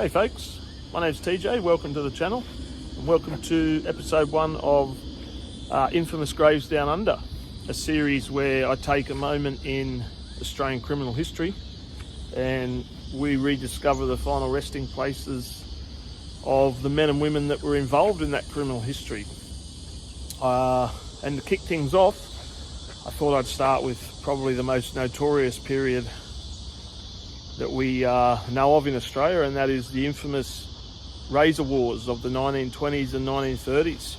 G'day folks, my name's TJ, welcome to the channel and welcome to episode 1 of Infamous Graves Down Under, a series where I take a moment in Australian criminal history and we rediscover the final resting places of the men and women that were involved in that criminal history. And to kick things off, I thought I'd start with probably the most notorious period that we know of in Australia, and that is the infamous razor wars of the 1920s and 1930s.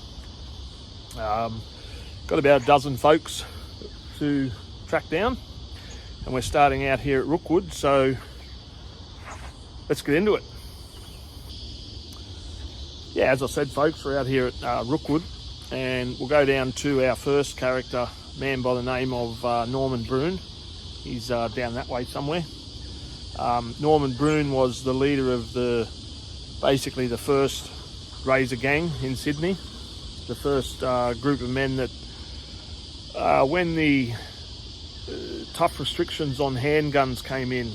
Got about a dozen folks to track down, and we're starting out here at Rookwood, so let's get into it. Yeah, as I said folks, we're out here at Rookwood, and we'll go down to our first character, a man by the name of Norman Bruhn. He's down that way somewhere. Norman Bruhn was the leader of basically the first razor gang in Sydney, the first group of men that when the tough restrictions on handguns came in,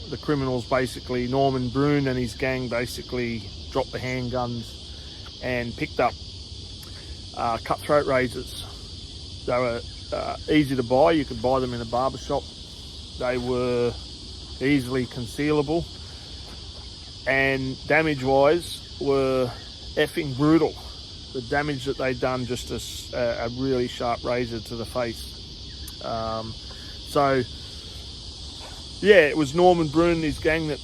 the criminals basically, Norman Bruhn and his gang basically dropped the handguns and picked up cutthroat razors. They were easy to buy, you could buy them in a barber shop. They were easily concealable, and damage wise were effing brutal. The damage that they'd done, just a really sharp razor to the face. So yeah, it was Norman Bruhn and his gang that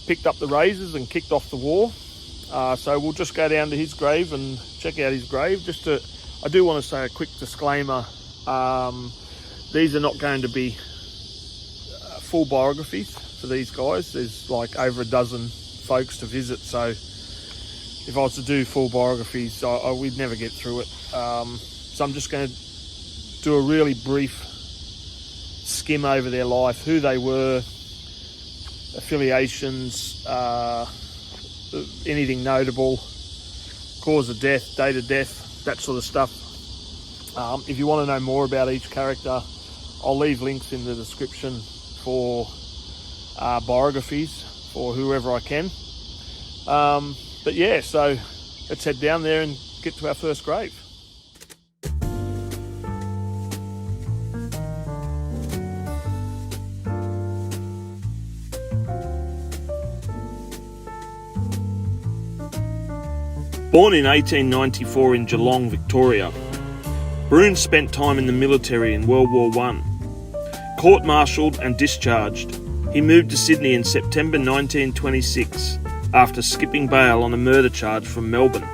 picked up the razors and kicked off the war. So we'll just go down to his grave and check out his grave. I do want to say a quick disclaimer, these are not going to be full biographies for these guys. There's like over a dozen folks to visit, so if I was to do full biographies, we'd never get through it. So I'm just going to do a really brief skim over their life, who they were, affiliations, anything notable, cause of death, date of death, that sort of stuff. If you want to know more about each character, I'll leave links in the description for biographies for whoever I can. But yeah, so let's head down there and get to our first grave. Born in 1894 in Geelong, Victoria, Bruhn spent time in the military in World War I. Court-martialed and discharged, he moved to Sydney in September 1926 after skipping bail on a murder charge from Melbourne.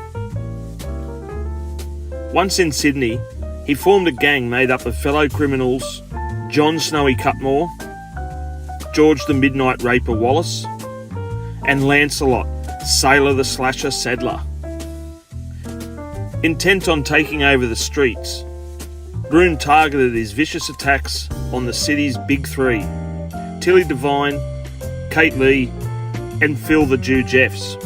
Once in Sydney, he formed a gang made up of fellow criminals John Snowy Cutmore, George the Midnight Raper Wallace, and Lancelot, Sailor the Slasher Sadler. Intent on taking over the streets, Bruhn targeted his vicious attacks on the city's big three, Tilly Devine, Kate Leigh and Phil the Jew Jeffs.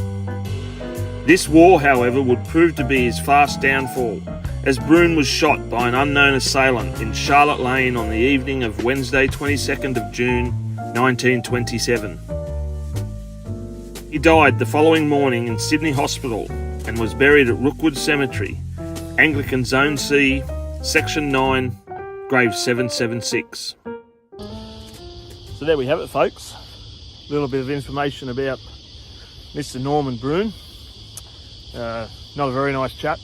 This war, however, would prove to be his fast downfall, as Bruhn was shot by an unknown assailant in Charlotte Lane on the evening of Wednesday 22nd of June 1927. He died the following morning in Sydney Hospital and was buried at Rookwood Cemetery, Anglican Zone C, Section 9, grave 776. So there we have it folks, a little bit of information about Mr. Norman Bruhn. Not a very nice chap,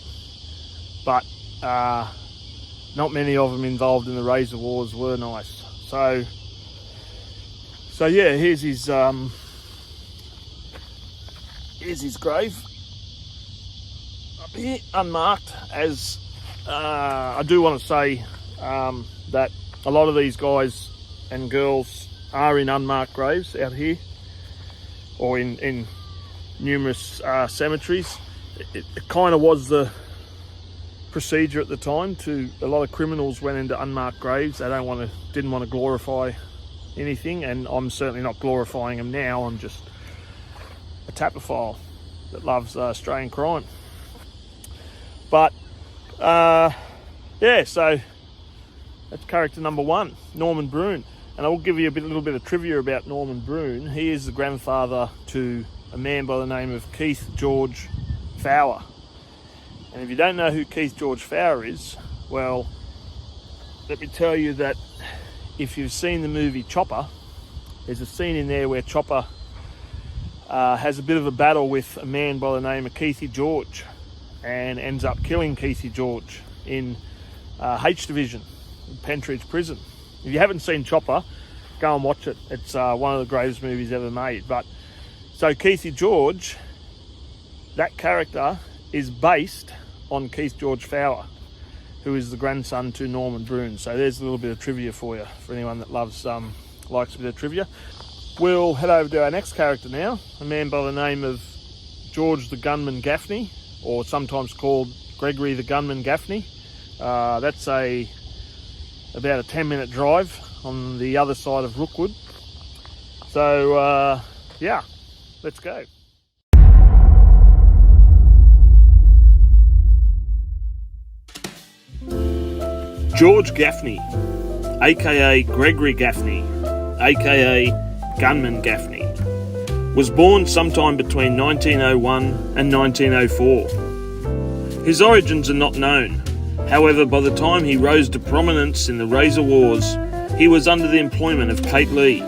but not many of them involved in the razor wars were nice. So yeah, here's his grave up here, unmarked. As I do want to say that a lot of these guys and girls are in unmarked graves out here, or in numerous cemeteries. It kind of was the procedure at the time. A lot of criminals went into unmarked graves. They didn't want to glorify anything, and I'm certainly not glorifying them now. I'm just a tapophile that loves Australian crime. But yeah, so that's character number 1, Norman Bruhn. And I will give you a little bit of trivia about Norman Bruhn. He is the grandfather to a man by the name of Keith George Fowler. And if you don't know who Keith George Fowler is, well, let me tell you that if you've seen the movie Chopper, there's a scene in there where Chopper has a bit of a battle with a man by the name of Keithy George and ends up killing Keithy George in H Division, in Pentridge Prison. If you haven't seen Chopper, go and watch it. It's one of the greatest movies ever made. But so Keithy George, that character is based on Keith George Fowler, who is the grandson to Norman Bruhn. So there's a little bit of trivia for you, for anyone that likes a bit of trivia. We'll head over to our next character now, a man by the name of George the Gunman Gaffney, or sometimes called Gregory the Gunman Gaffney. That's about a 10-minute drive on the other side of Rookwood. So yeah, let's go. George Gaffney, aka Gregory Gaffney, aka Gunman Gaffney, was born sometime between 1901 and 1904. His origins are not known. However, by the time he rose to prominence in the Razor Wars, he was under the employment of Kate Leigh.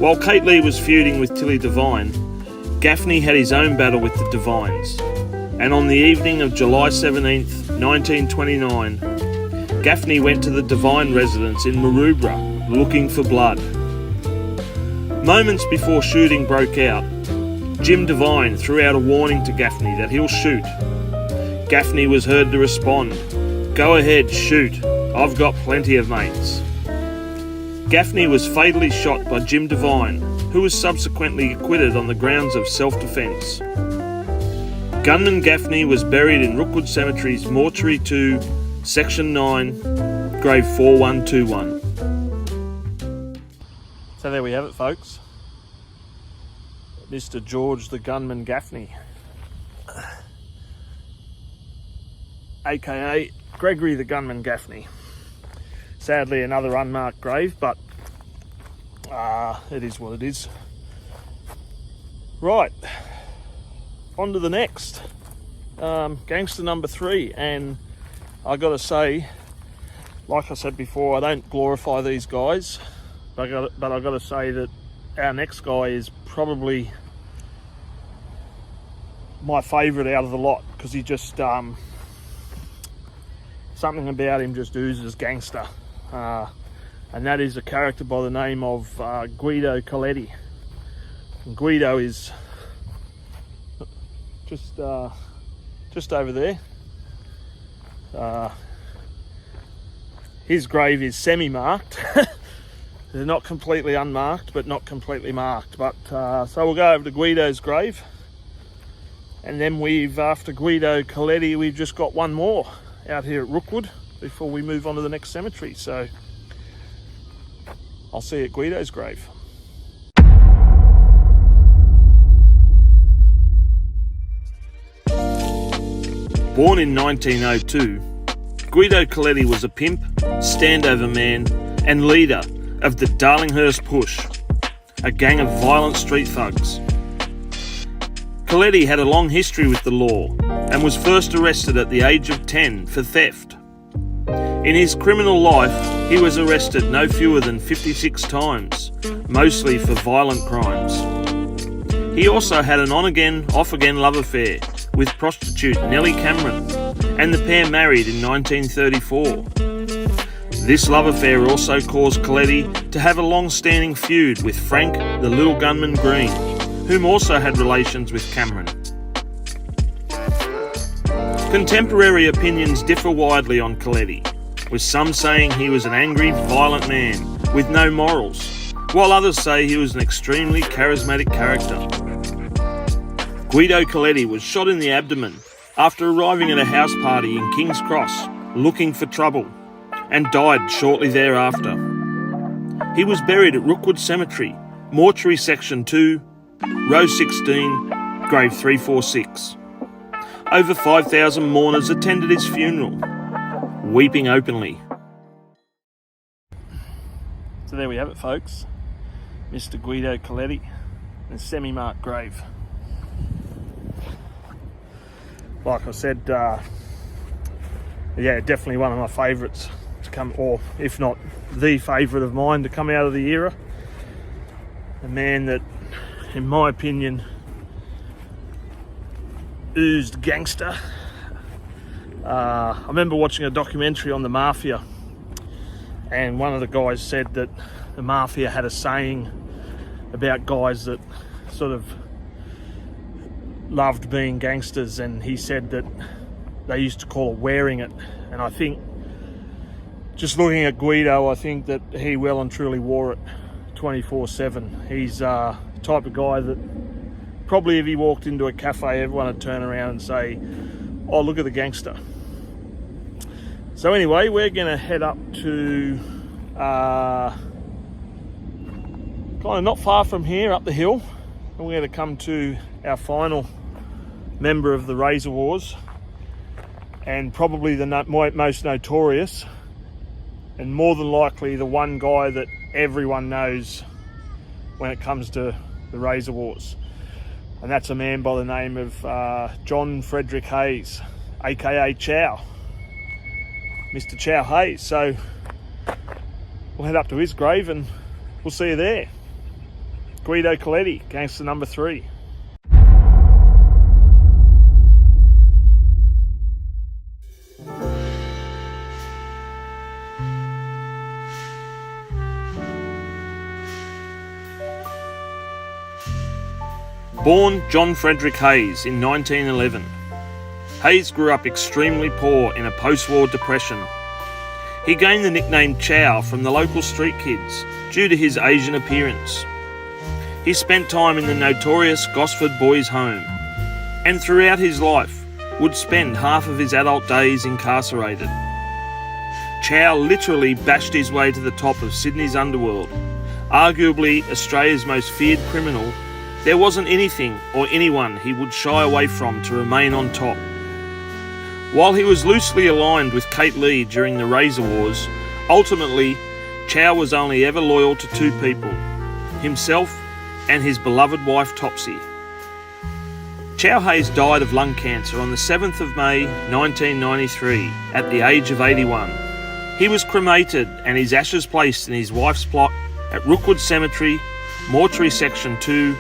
While Kate Leigh was feuding with Tilly Devine, Gaffney had his own battle with the Devines, and on the evening of July 17th, 1929, Gaffney went to the Devine residence in Maroubra looking for blood. Moments before shooting broke out, Jim Devine threw out a warning to Gaffney that he'll shoot. Gaffney was heard to respond, "Go ahead, shoot, I've got plenty of mates." Gaffney was fatally shot by Jim Devine, who was subsequently acquitted on the grounds of self-defence. Gunman Gaffney was buried in Rookwood Cemetery's Mortuary 2, Section 9, grave 4121. So there we have it, folks. Mr. George the Gunman Gaffney, aka Gregory the Gunman Gaffney. Sadly, another unmarked grave, but it is what it is. Right, on to the next. Gangster number 3, and I gotta say, like I said before, I don't glorify these guys, but I gotta say that our next guy is probably my favourite out of the lot, because he just something about him just oozes gangster, and that is a character by the name of Guido Calletti. And Guido is just over there. His grave is semi-marked. They're not completely unmarked, but not completely marked. But so we'll go over to Guido's grave, and then after Guido Calletti, we've just got one more out here at Rookwood before we move on to the next cemetery. So I'll see you at Guido's grave. Born in 1902, Guido Calletti was a pimp, standover man, and leader of the Darlinghurst Push, a gang of violent street thugs. Calletti had a long history with the law and was first arrested at the age of 10 for theft. In his criminal life, he was arrested no fewer than 56 times, mostly for violent crimes. He also had an on-again, off-again love affair with prostitute Nelly Cameron, and the pair married in 1934. This love affair also caused Calletti to have a long-standing feud with Frank the Little Gunman Green, whom also had relations with Cameron. Contemporary opinions differ widely on Calletti, with some saying he was an angry, violent man with no morals, while others say he was an extremely charismatic character. Guido Calletti was shot in the abdomen after arriving at a house party in King's Cross looking for trouble, and died shortly thereafter. He was buried at Rookwood Cemetery, Mortuary Section 2, Row 16, grave 346. Over 5,000 mourners attended his funeral, weeping openly. So there we have it, folks. Mr. Guido Calletti, and semi-marked grave. Like I said, yeah, definitely one of my favourites to come, or if not the favourite of mine to come out of the era. A man that, in my opinion, oozed gangster. I remember watching a documentary on the Mafia, and one of the guys said that the Mafia had a saying about guys that sort of loved being gangsters, and he said that they used to call it wearing it. And I think, just looking at Guido, I think that he well and truly wore it 24/7. He's the type of guy that probably if he walked into a cafe, everyone would turn around and say, oh, look at the gangster. So anyway, we're going to head up to kind of not far from here, up the hill, and we're going to come to our final member of the Razor Wars, and probably the most notorious, and more than likely the one guy that everyone knows when it comes to the Razor Wars. And that's a man by the name of John Frederick Hayes, aka Chow, Mr. Chow Hayes. So we'll head up to his grave and we'll see you there. Guido Calletti, gangster number 3. Born John Frederick Hayes in 1911. Hayes grew up extremely poor in a post-war depression. He gained the nickname Chow from the local street kids due to his Asian appearance. He spent time in the notorious Gosford Boys' Home, and throughout his life would spend half of his adult days incarcerated. Chow literally bashed his way to the top of Sydney's Underworld. Arguably Australia's most feared criminal, there wasn't anything or anyone he would shy away from to remain on top. While he was loosely aligned with Leigh during the Razor Wars, ultimately Chow was only ever loyal to 2 people, himself and his beloved wife Topsy. Chow Hayes died of lung cancer on the 7th of May 1993 at the age of 81. He was cremated and his ashes placed in his wife's plot at Rookwood Cemetery, Mortuary Section 2,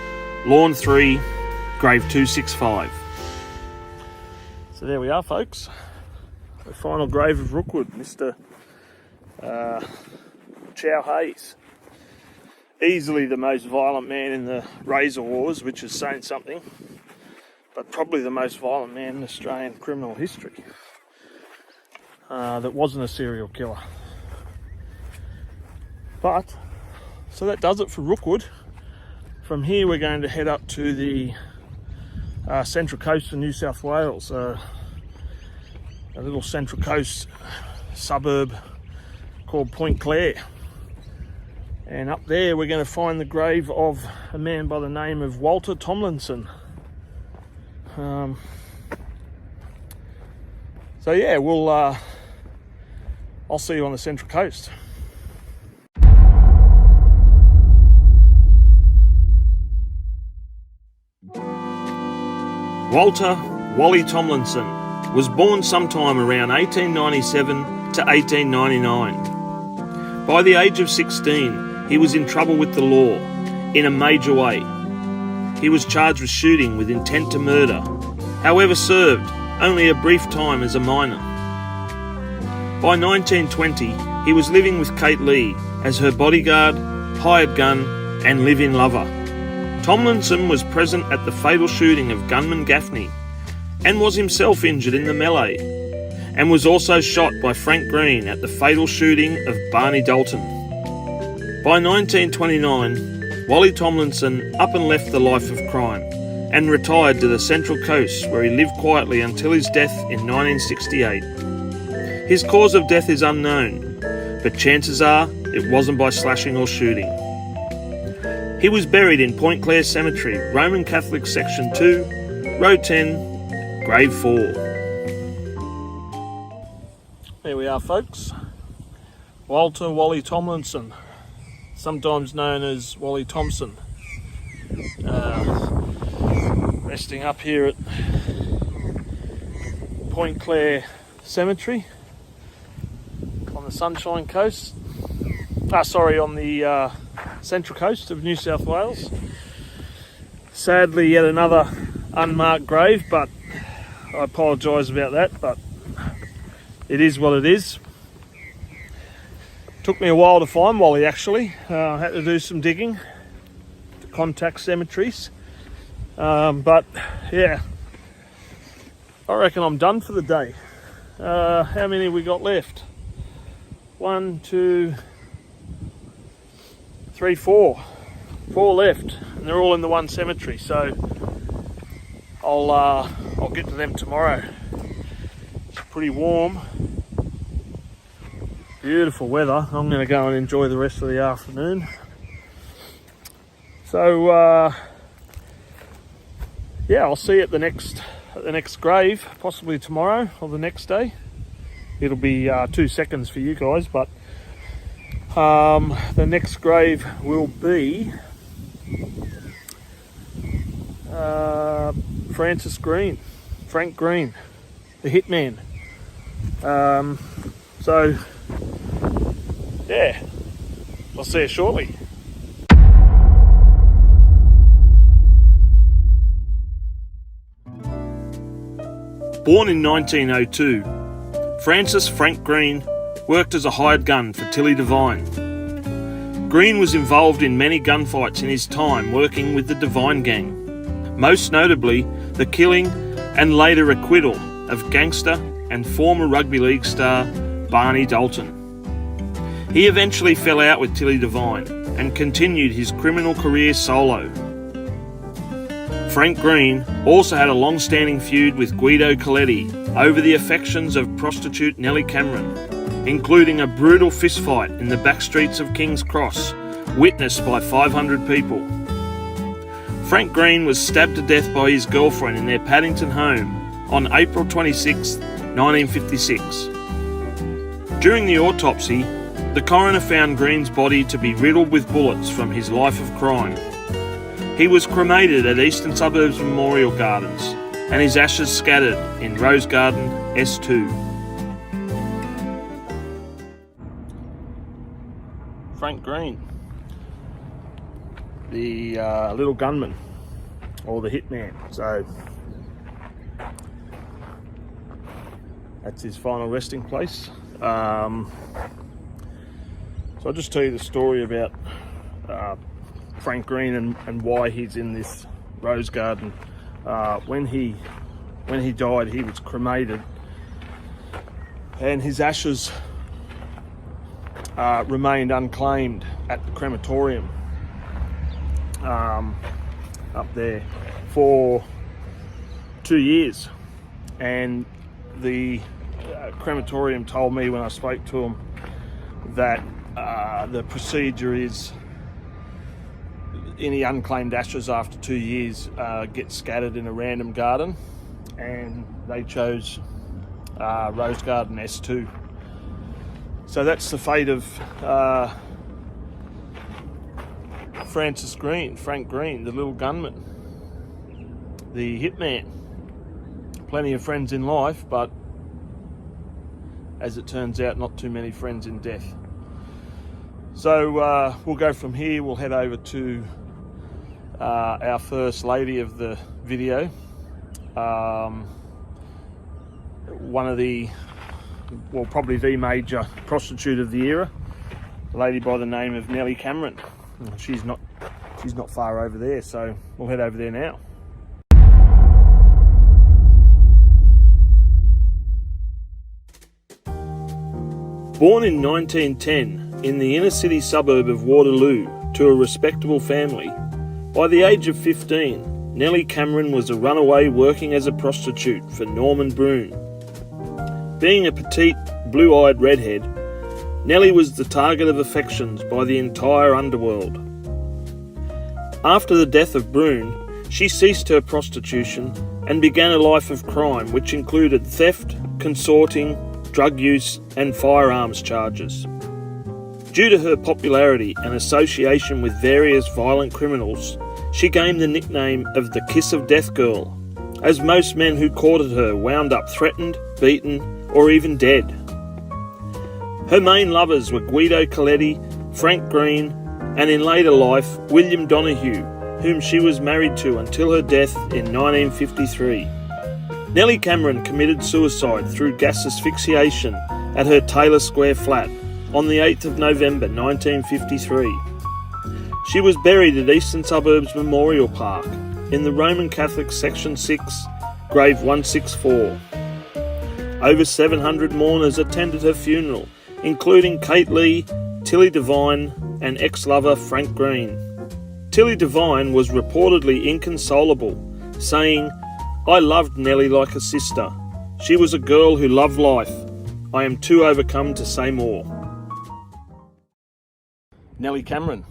Lawn 3, Grave 265. So there we are, folks. The final grave of Rookwood, Mr. Chow Hayes. Easily the most violent man in the Razor Wars, which is saying something, but probably the most violent man in Australian criminal history that wasn't a serial killer. But, so that does it for Rookwood. From here we're going to head up to the Central Coast of New South Wales, a little Central Coast suburb called Point Clare. And up there we're going to find the grave of a man by the name of Walter Tomlinson. So yeah, I'll see you on the Central Coast. Walter Wally Tomlinson was born sometime around 1897 to 1899. By the age of 16, he was in trouble with the law in a major way. He was charged with shooting with intent to murder, however served only a brief time as a minor. By 1920, he was living with Leigh as her bodyguard, hired gun and live-in lover. Tomlinson was present at the fatal shooting of gunman Gaffney and was himself injured in the melee, and was also shot by Frank Green at the fatal shooting of Barney Dalton. By 1929, Wally Tomlinson up and left the life of crime and retired to the Central Coast, where he lived quietly until his death in 1968. His cause of death is unknown, but chances are it wasn't by slashing or shooting. He was buried in Point Clare Cemetery, Roman Catholic Section 2, Road 10, Grave 4. There we are, folks. Walter Wally Tomlinson, sometimes known as Wally Thompson. Resting up here at Point Clare Cemetery on the Sunshine Coast. On the Central Coast of New South Wales. Sadly, yet another unmarked grave, but I apologise about that, but it is what it is. Took me a while to find Wally, actually. I had to do some digging to contact cemeteries. But yeah, I reckon I'm done for the day. How many we got left? 1, 2, 3, 4. 4 left, and they're all in the one cemetery. So I'll get to them tomorrow. It's pretty warm, beautiful weather. I'm going to go and enjoy the rest of the afternoon. So yeah, I'll see you at the next grave, possibly tomorrow or the next day. It'll be 2 seconds for you guys, but the next grave will be Frank Green, the hitman. So yeah, I'll see you shortly. Born in 1902, Francis Frank Green worked as a hired gun for Tilly Devine. Green was involved in many gunfights in his time working with the Devine gang, most notably the killing and later acquittal of gangster and former rugby league star Barney Dalton. He eventually fell out with Tilly Devine and continued his criminal career solo. Frank Green also had a long-standing feud with Guido Calletti over the affections of prostitute Nelly Cameron, including a brutal fistfight in the back streets of King's Cross, witnessed by 500 people. Frank Green was stabbed to death by his girlfriend in their Paddington home on April 26, 1956. During the autopsy, the coroner found Green's body to be riddled with bullets from his life of crime. He was cremated at Eastern Suburbs Memorial Gardens and his ashes scattered in Rose Garden S2. Frank Green, the little gunman, or the hitman. So that's his final resting place. So I'll just tell you the story about Frank Green and why he's in this rose garden. When he died, he was cremated, and his ashes remained unclaimed at the crematorium up there for 2 years. And the crematorium told me when I spoke to him that the procedure is any unclaimed ashes after 2 years get scattered in a random garden, and they chose Rose Garden S2. So that's the fate of Frank Green, the little gunman, the hitman. Plenty of friends in life, but as it turns out, not too many friends in death. So we'll go from here, we'll head over to our first lady of the video, one of the, well, probably the major prostitute of the era, a lady by the name of Nelly Cameron. She's not far over there, so we'll head over there now. Born in 1910 in the inner city suburb of Waterloo to a respectable family, by the age of 15, Nelly Cameron was a runaway working as a prostitute for Norman Bruhn. Being a petite, blue-eyed redhead, Nelly was the target of affections by the entire underworld. After the death of Bruhn, she ceased her prostitution and began a life of crime which included theft, consorting, drug use and firearms charges. Due to her popularity and association with various violent criminals, She gained the nickname of the Kiss of Death Girl, as most men who courted her wound up threatened, beaten, or even dead. Her main lovers were Guido Calletti, Frank Green, and in later life, William Donahue, whom she was married to until her death in 1953. Nelly Cameron committed suicide through gas asphyxiation at her Taylor Square flat on the 8th of November 1953. She was buried at Eastern Suburbs Memorial Park in the Roman Catholic Section 6, grave 164. Over 700 mourners attended her funeral, including Kate Leigh, Tilly Devine, and ex-lover Frank Green. Tilly Devine was reportedly inconsolable, saying, "I loved Nelly like a sister. She was a girl who loved life. I am too overcome to say more." Nelly Cameron,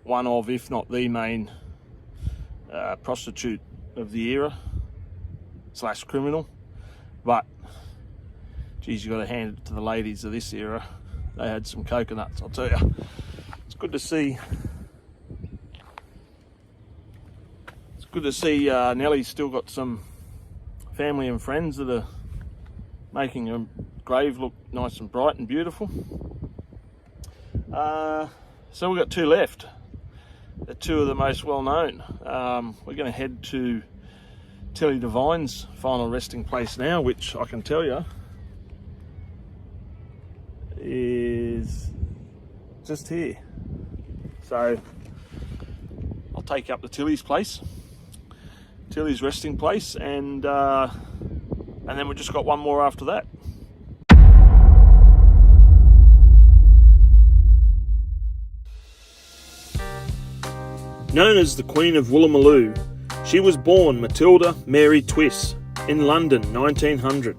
one of, if not the main prostitute of the era / criminal, but geez, you got to hand it to the ladies of this era. They had some coconuts, I'll tell you. It's good to see. It's good to see Nelly's still got some family and friends that are making her grave look nice and bright and beautiful. So we've got two left. They're two of the most well known. We're going to head to Tilly Devine's final resting place now, which I can tell you is just here. So I'll take you up to Tilly's place, Tilly's resting place, and then we've just got one more after that. Known as the Queen of Woolloomooloo, she was born Matilda Mary Twiss in London 1900.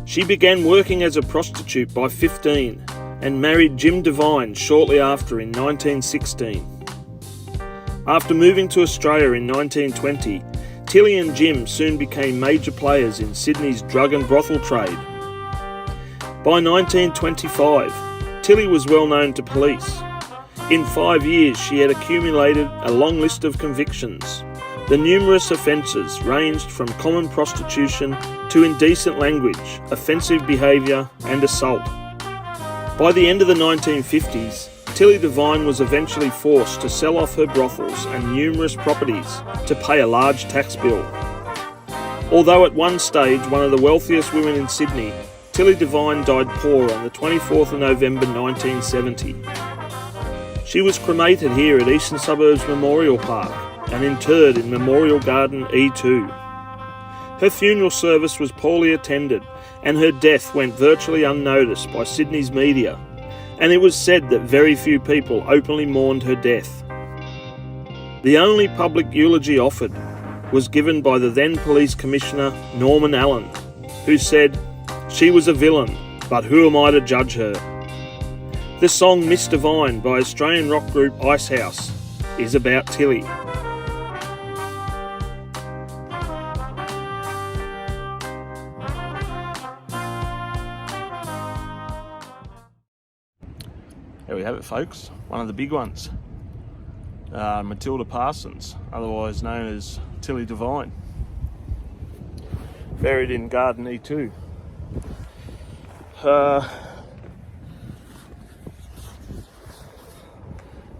She began working as a prostitute by 15 and married Jim Devine shortly after in 1916. After moving to Australia in 1920, Tilly and Jim soon became major players in Sydney's drug and brothel trade. By 1925, Tilly was well known to police. In 5 years, she had accumulated a long list of convictions. The numerous offences ranged from common prostitution to indecent language, offensive behaviour and assault. By the end of the 1950s, Tilly Devine was eventually forced to sell off her brothels and numerous properties to pay a large tax bill. Although at one stage one of the wealthiest women in Sydney, Tilly Devine died poor on the 24th of November 1970. She was cremated here at Eastern Suburbs Memorial Park and interred in Memorial Garden E2. Her funeral service was poorly attended and her death went virtually unnoticed by Sydney's media, and it was said that very few people openly mourned her death. The only public eulogy offered was given by the then Police Commissioner Norman Allen, who said, "She was a villain, but who am I to judge her?" The song Miss Divine by Australian rock group Icehouse is about Tilly. There we have it, folks. One of the big ones. Matilda Parsons, otherwise known as Tilly Devine. Buried in Garden E2.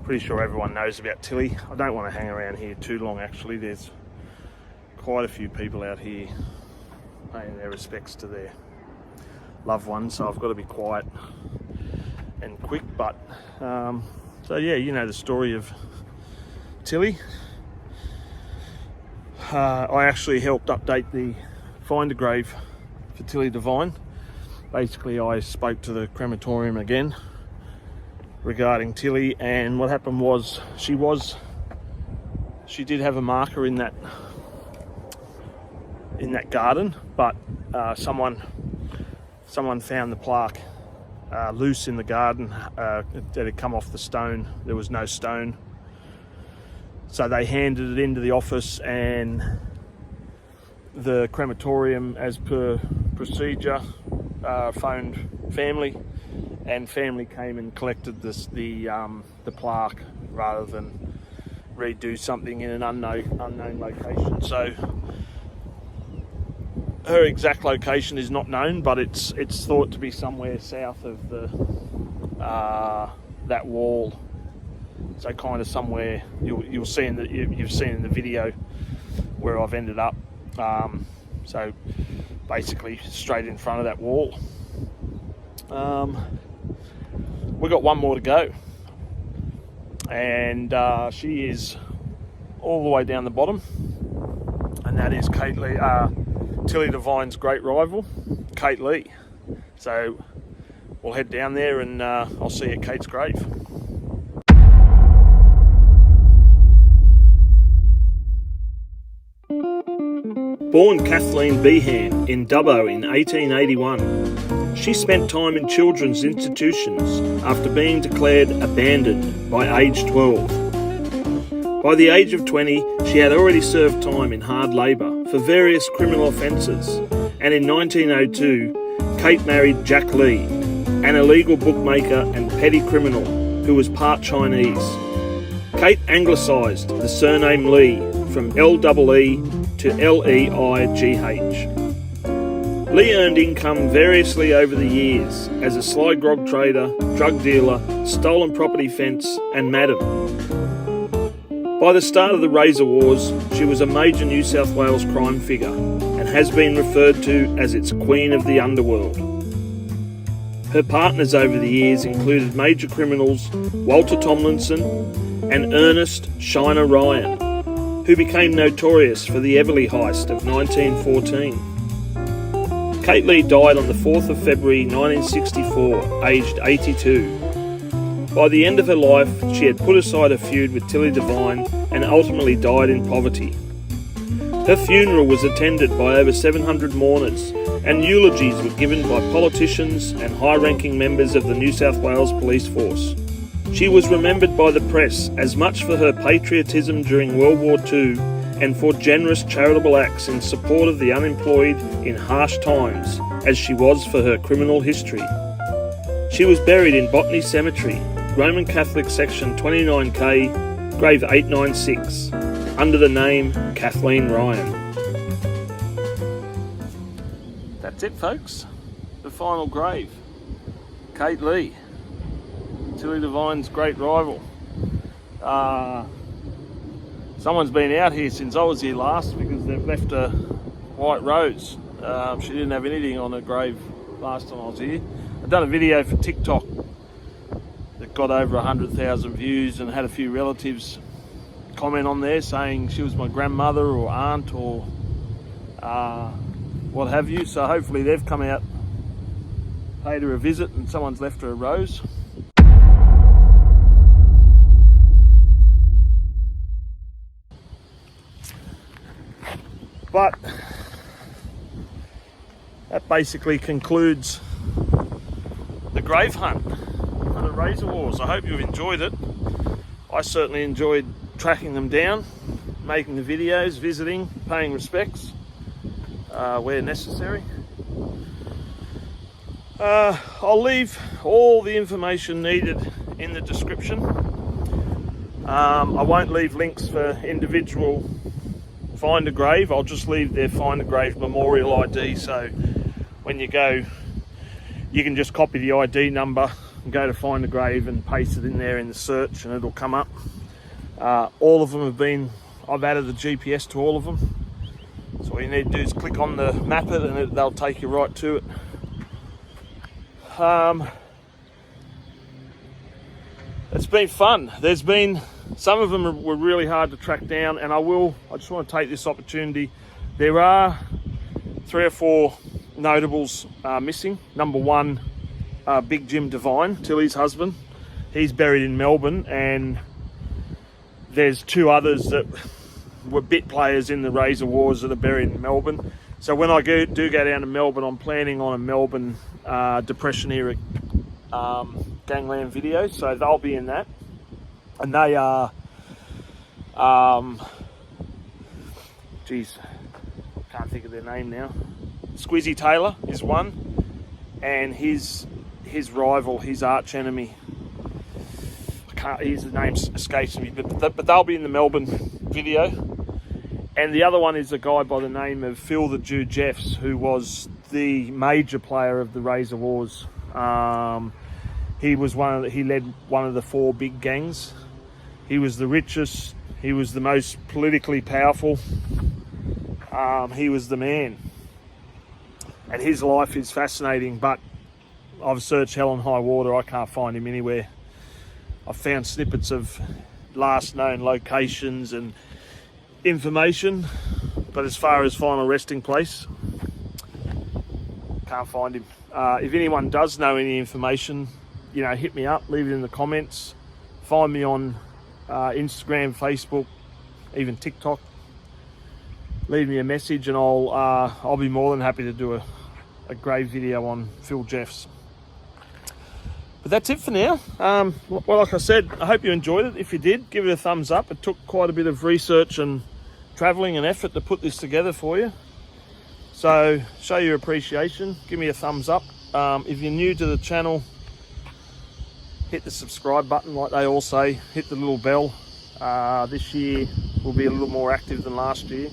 Pretty sure everyone knows about Tilly. I don't want to hang around here too long actually. There's quite a few people out here paying their respects to their loved ones, so I've got to be quiet and quick. But so yeah, you know the story of Tilly. I actually helped update the Find a Grave for Tilly Devine. Basically I spoke to the crematorium again regarding Tilly, and what happened was she did have a marker in that garden, but someone found the plaque loose in the garden. It had come off the stone. There was no stone, so they handed it into the office, and the crematorium, as per procedure, phoned family, and family came and collected the plaque rather than redo something in an unknown location. So her exact location is not known, but it's thought to be somewhere south of the that wall. So kind of somewhere you'll see you've seen in the video where I've ended up. So basically straight in front of that wall. We've got one more to go, and she is all the way down the bottom, and that is Tilly Devine's great rival, Kate Leigh. So we'll head down there, and I'll see you at Kate's grave. Born Kathleen Behan in Dubbo in 1881, she spent time in children's institutions after being declared abandoned by age 12. By the age of 20, she had already served time in hard labour for various criminal offences, and in 1902, Kate married Jack Leigh, an illegal bookmaker and petty criminal who was part Chinese. Kate anglicised the surname Leigh from L-E-E to L-E-I-G-H. Leigh earned income variously over the years as a sly grog trader, drug dealer, stolen property fence and madam. By the start of the Razor Wars, she was a major New South Wales crime figure and has been referred to as its Queen of the Underworld. Her partners over the years included major criminals Walter Tomlinson and Ernest Shiner Ryan, who became notorious for the Everleigh heist of 1914. Kate Leigh died on the 4th of February 1964, aged 82. By the end of her life, she had put aside her feud with Tilly Devine and ultimately died in poverty. Her funeral was attended by over 700 mourners, and eulogies were given by politicians and high-ranking members of the New South Wales Police Force. She was remembered by the press as much for her patriotism during World War II and for generous charitable acts in support of the unemployed in harsh times as she was for her criminal history. She was buried in Botany Cemetery, Roman Catholic Section 29K, grave 896, under the name Kathleen Ryan. That's it, folks. The final grave. Kate Leigh, Tilly Devine's great rival. Someone's been out here since I was here last because they've left a white rose. She didn't have anything on her grave last time I was here. I've done a video for TikTok that got over 100,000 views and had a few relatives comment on there saying she was my grandmother or aunt or what have you. So hopefully they've come out, paid her a visit, and someone's left her a rose. But that basically concludes the grave hunt for the Razor Wars. I hope you've enjoyed it. I certainly enjoyed tracking them down, making the videos, visiting, paying respects where necessary. I'll leave all the information needed in the description. I won't leave links for individual Find a Grave. I'll just leave their Find a Grave memorial ID, so when you go, you can just copy the ID number and go to Find a Grave and paste it in there in the search and it'll come up. All of them have been, I've added the GPS to all of them, so all you need to do is click on the map it and they'll take you right to it. It's been fun. There's been, some of them were really hard to track down, and I just want to take this opportunity. There are 3 or 4 notables missing. Number one, Big Jim Devine, Tilly's husband. He's buried in Melbourne, and there's 2 others that were bit players in the Razor Wars that are buried in Melbourne. So when I do go down to Melbourne, I'm planning on a Melbourne Depression era gangland video, so they'll be in that. And they are, can't think of their name now. Squizzy Taylor is one, and his rival, his arch enemy, I can't, his name escapes me, but they'll be in the Melbourne video. And the other one is a guy by the name of Phil the Jew Jeffs, who was the major player of the Razor Wars. He led one of the 4 big gangs. He was the richest. He was the most politically powerful. He was the man. And his life is fascinating, but I've searched hell and high water. I can't find him anywhere. I've found snippets of last known locations and information, but as far as final resting place, can't find him. If anyone does know any information, you know, hit me up, leave it in the comments. Find me on Instagram, Facebook, even TikTok. Leave me a message and I'll be more than happy to do a grave video on Phil Jeffs. But that's it for now. Well, like I said, I hope you enjoyed it. If you did, give it a thumbs up. It took quite a bit of research and travelling and effort to put this together for you. So show your appreciation. Give me a thumbs up. If you're new to the channel, hit the subscribe button like they all say. Hit the little bell. This year will be a little more active than last year.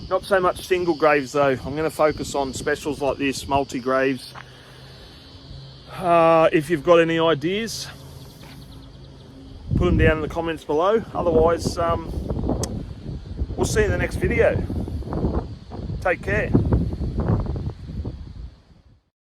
Not so much single graves though. I'm going to focus on specials like this, multi-graves. If you've got any ideas, put them down in the comments below. Otherwise, we'll see you in the next video. Take care.